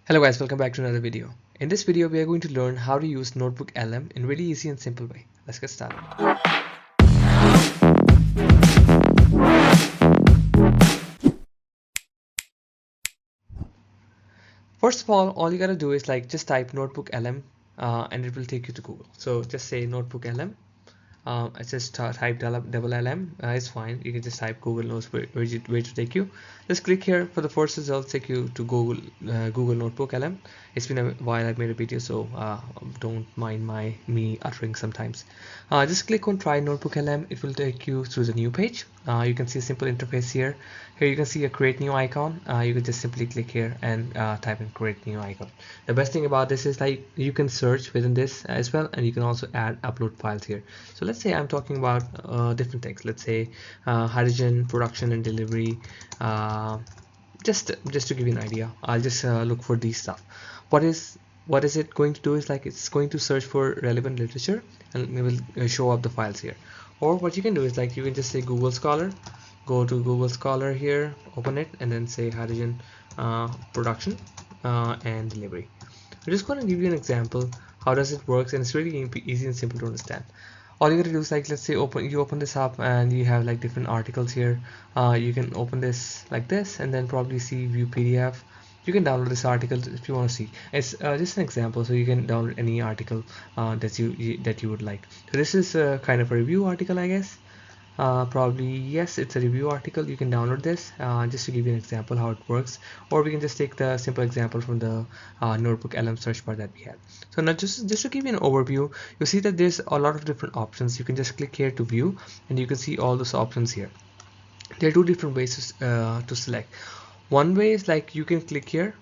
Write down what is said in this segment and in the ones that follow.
Hello guys, welcome back to another video. In this video, we are going to learn how to use Notebook LM in really easy and simple way. Let's get started. First of all you gotta do is just type Notebook LM and it will take you to Google. So just say Notebook LM. I just type double LM. It's fine. You can just type Google knows where to take you. Just click here for the first result. Take you to Google Notebook LM. It's been a while I've made a video, so don't mind me uttering sometimes. Just click on try Notebook LM. It will take you through the new page. You can see a simple interface here. Here you can see a create new icon. You can just simply click here and type in create new icon. The best thing about this is you can search within this as well, and you can also add upload files here. So let's say I'm talking about different things. Let's say hydrogen production and delivery. Just to give you an idea, I'll just look for these stuff. What is it going to do is it's going to search for relevant literature and it will show up the files here. Or what you can do is you can just say Google Scholar, go to Google Scholar here, open it, and then say hydrogen production and delivery. I'm just going to give you an example how does it works, and it's really easy and simple to understand. All you gotta do is let's say you open this up and you have different articles here. You can open this like this and then probably see view PDF. You can download this article if you want to see. It's just an example, so you can download any article that you would like. So this is kind of a review article, I guess. Probably yes, it's a review article. You can download this just to give you an example how it works, or we can just take the simple example from the Notebook LM search bar that we had. So now just to give you an overview, you see that there's a lot of different options. You can just click here to view and you can see all those options here. There are two different ways to select. One way is you can click here.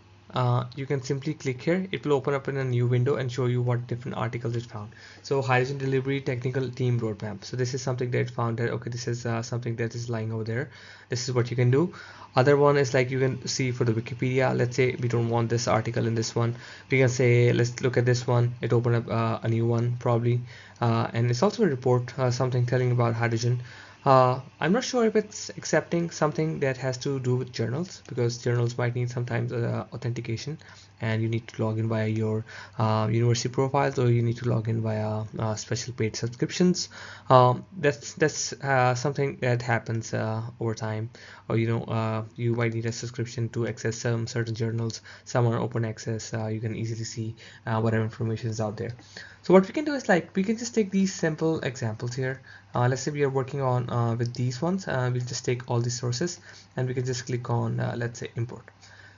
You can simply click here. It will open up in a new window and show you what different articles it found. So hydrogen delivery technical team roadmap. So this is something that it found that okay, this is something that is lying over there. This is what you can do. Other one is you can see for the Wikipedia. Let's say we don't want this article in this one. We can say let's look at this one. It opened up a new one probably, and it's also a report something telling about hydrogen. I'm not sure if it's accepting something that has to do with journals, because journals might need sometimes authentication and you need to log in via your university profiles, or you need to log in via special paid subscriptions. That's something that happens over time, or you might need a subscription to access some certain journals. Some are open access. You can easily see whatever information is out there. So what we can do is we can just take these simple examples here. Let's say we are working on with these ones. We'll just take all these sources and we can just click on let's say import.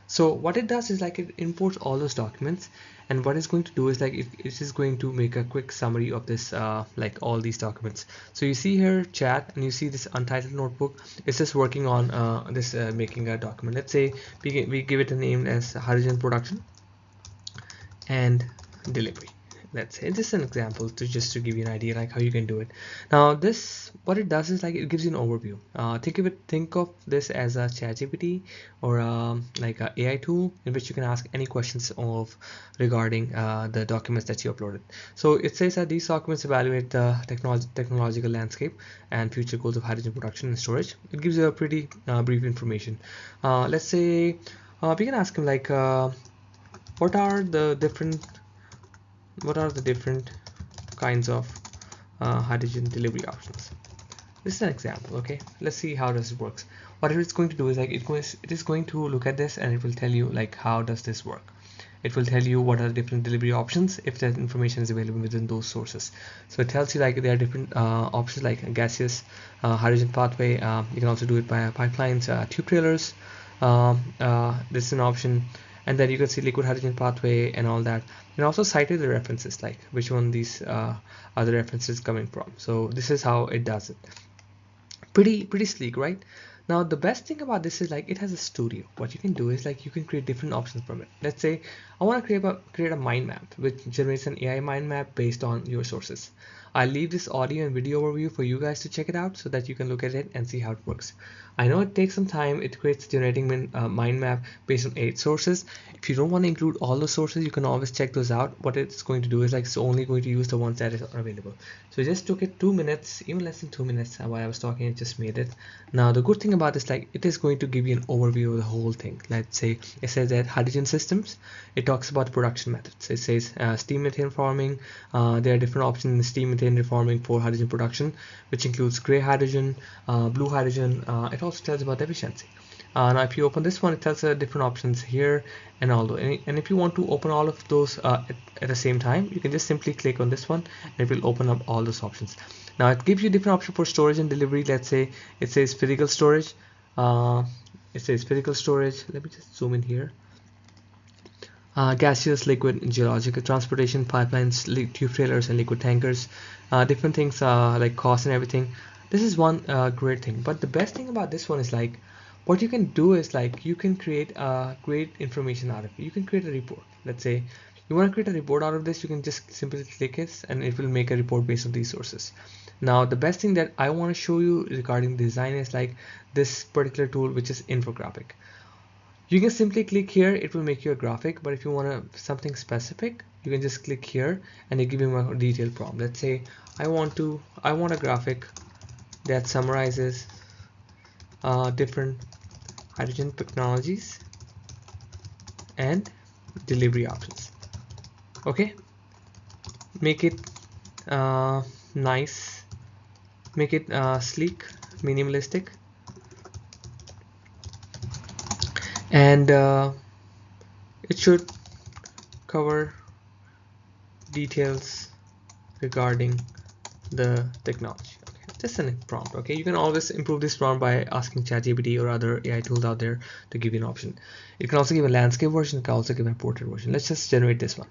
So what it does is it imports all those documents, and what it's going to do is it is going to make a quick summary of this all these documents. So you see here chat, and you see this untitled notebook. It's just working on this making a document. Let's say we give it a name as hydrogen production and delivery. Let's say this is an example to give you an idea how you can do it. Now this, what it does is it gives you an overview. Think of this as a ChatGPT or like a AI tool in which you can ask any questions regarding the documents that you uploaded. So it says that these documents evaluate the technological landscape and future goals of hydrogen production and storage. It gives you a pretty brief information. Let's say we can ask him what are the different kinds of hydrogen delivery options. This is an example. Okay, let's see how this works. What it's going to do is it is going to look at this and it will tell you how does this work. It will tell you what are the different delivery options if that information is available within those sources. So it tells you there are different options like gaseous hydrogen pathway. You can also do it via pipelines, tube trailers. This is an option, and then you can see liquid hydrogen pathway and all that, and also cited the references which one these are the references coming from. So this is how it does it. Pretty sleek, right? Now the best thing about this is it has a studio. What you can do is you can create different options from it. Let's say I want to create a mind map which generates an AI mind map based on your sources. I'll leave this audio and video overview for you guys to check it out so that you can look at it and see how it works. I know it takes some time. It creates generating mind map based on 8 sources. If you don't want to include all the sources, you can always check those out. What it's going to do is like it's only going to use the ones that are available. So it just took it 2 minutes, even less than 2 minutes while I was talking, it just made it. Now the good thing about this, like it is going to give you an overview of the whole thing. Let's say it says that hydrogen systems, it talks about the production methods. It says steam methane reforming. There are different options in steam methane reforming for hydrogen production, which includes gray hydrogen, blue hydrogen. It also tells about the efficiency. Now if you open this one, it tells different options here and all those. And if you want to open all of those at the same time, you can just simply click on this one and it will open up all those options. Now it gives you different options for storage and delivery. Let's say it says physical storage. Let me just zoom in here. Gaseous, liquid, and geological transportation, pipelines, tube trailers, and liquid tankers. Different things like cost and everything. This is one great thing. But the best thing about this one is like what you can do is like you can create great information out of it. You can create a report. Let's say you want to create a report out of this, you can just simply click it and it will make a report based on these sources. Now the best thing that I want to show you regarding design is like this particular tool, which is infographic. You can simply click here, it will make you a graphic, but if you want something specific, you can just click here and they give you a detailed prompt. Let's say I want a graphic that summarizes different hydrogen technologies and delivery options. Okay, make it nice, make it sleek, minimalistic, and it should cover details regarding the technology. Just a prompt. Okay, you can always improve this prompt by asking ChatGPT or other AI tools out there to give you an option. It can also give a landscape version, it can also give a portrait version. Let's just generate this one.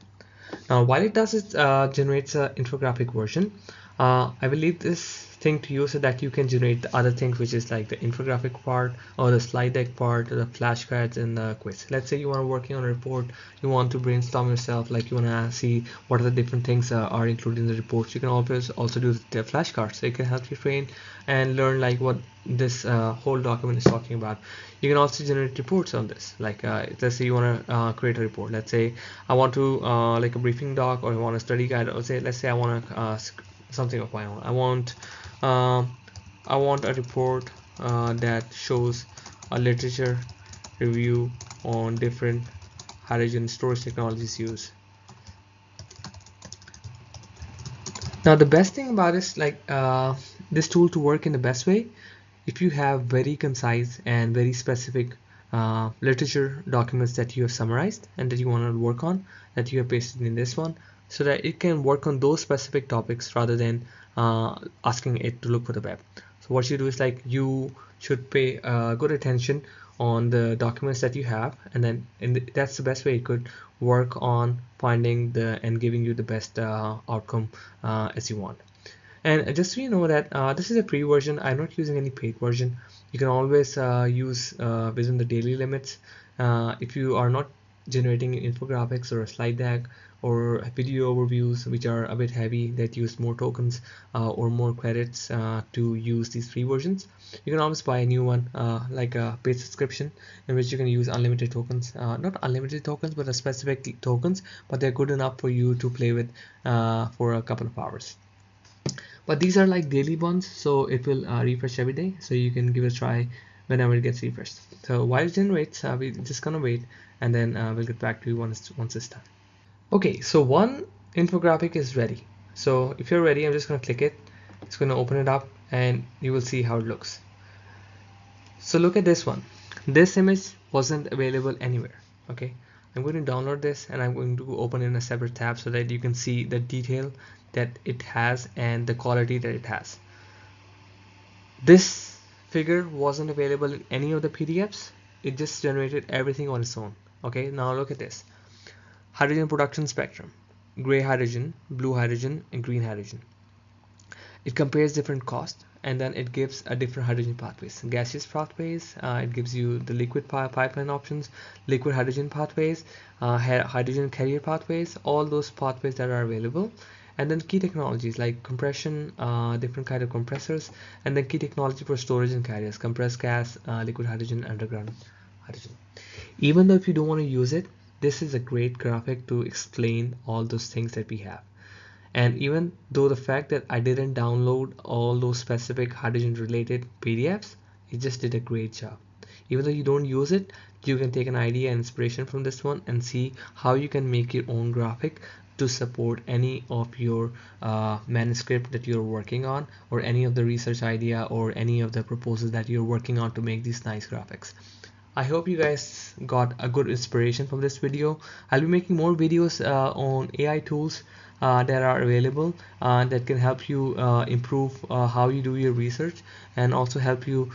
Now while it does, it generates an infographic version. I will leave this thing to you so that you can generate the other things, which is like the infographic part or the slide deck part, the flashcards and the quiz. Let's say you want to working on a report, you want to brainstorm yourself, like you want to see what are the different things are included in the reports. You can always also do the flashcards, so it can help you train and learn like what this whole document is talking about. You can also generate reports on this, like let's say you want to create a report. Let's say I want to like a briefing doc, or I want a study guide, or say let's say I want to something of my own. I want a report that shows a literature review on different hydrogen storage technologies used. Now the best thing about this, like this tool to work in the best way, if you have very concise and very specific literature documents that you have summarized and that you want to work on, that you have pasted in this one, so that it can work on those specific topics rather than asking it to look for the web. So what you do is like you should pay good attention on the documents that you have, and then that's the best way it could work on finding and giving you the best outcome as you want. And just so you know that this is a free version. I'm not using any paid version. You can always use within the daily limits. If you are not generating infographics or a slide deck or video overviews which are a bit heavy, that use more tokens or more credits to use these free versions, you can always buy a new one like a paid subscription in which you can use unlimited tokens, not unlimited tokens but a specific tokens, but they're good enough for you to play with for a couple of hours. But these are like daily ones, so it will refresh every day, so you can give it a try whenever it gets refreshed. So while it generates, we're just gonna wait, and then we'll get back to you once it's done. Okay, so one infographic is ready. So if you're ready, I'm just gonna click it. It's gonna open it up, and you will see how it looks. So look at this one. This image wasn't available anywhere. Okay, I'm going to download this, and I'm going to open in a separate tab so that you can see the detail that it has and the quality that it has. This figure wasn't available in any of the PDFs. It just generated everything on its own. Okay, now look at this. Hydrogen production spectrum: gray hydrogen, blue hydrogen, and green hydrogen. It compares different costs, and then it gives a different hydrogen pathways. Gaseous pathways, it gives you the liquid pipeline options, liquid hydrogen pathways, hydrogen carrier pathways, all those pathways that are available. And then key technologies like compression, different kind of compressors, and then key technology for storage and carriers, compressed gas, liquid hydrogen, underground hydrogen. Even though if you don't want to use it, this is a great graphic to explain all those things that we have. And even though the fact that I didn't download all those specific hydrogen related PDFs, it just did a great job. Even though you don't use it, you can take an idea and inspiration from this one and see how you can make your own graphic to support any of your manuscript that you're working on, or any of the research idea, or any of the proposals that you're working on to make these nice graphics. I hope you guys got a good inspiration from this video. I'll be making more videos on AI tools that are available that can help you improve how you do your research, and also help you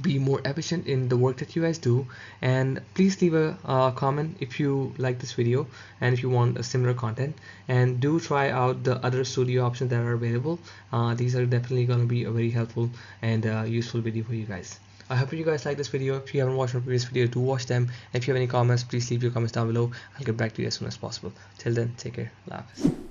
be more efficient in the work that you guys do. And please leave a comment if you like this video and if you want a similar content, and do try out the other studio options that are available. These are definitely going to be a very helpful and useful video for you guys. I hope you guys like this video. If you haven't watched my previous video, do watch them. If you have any comments, please leave your comments down below. I'll get back to you as soon as possible. Till then, take care. Allah Hafiz.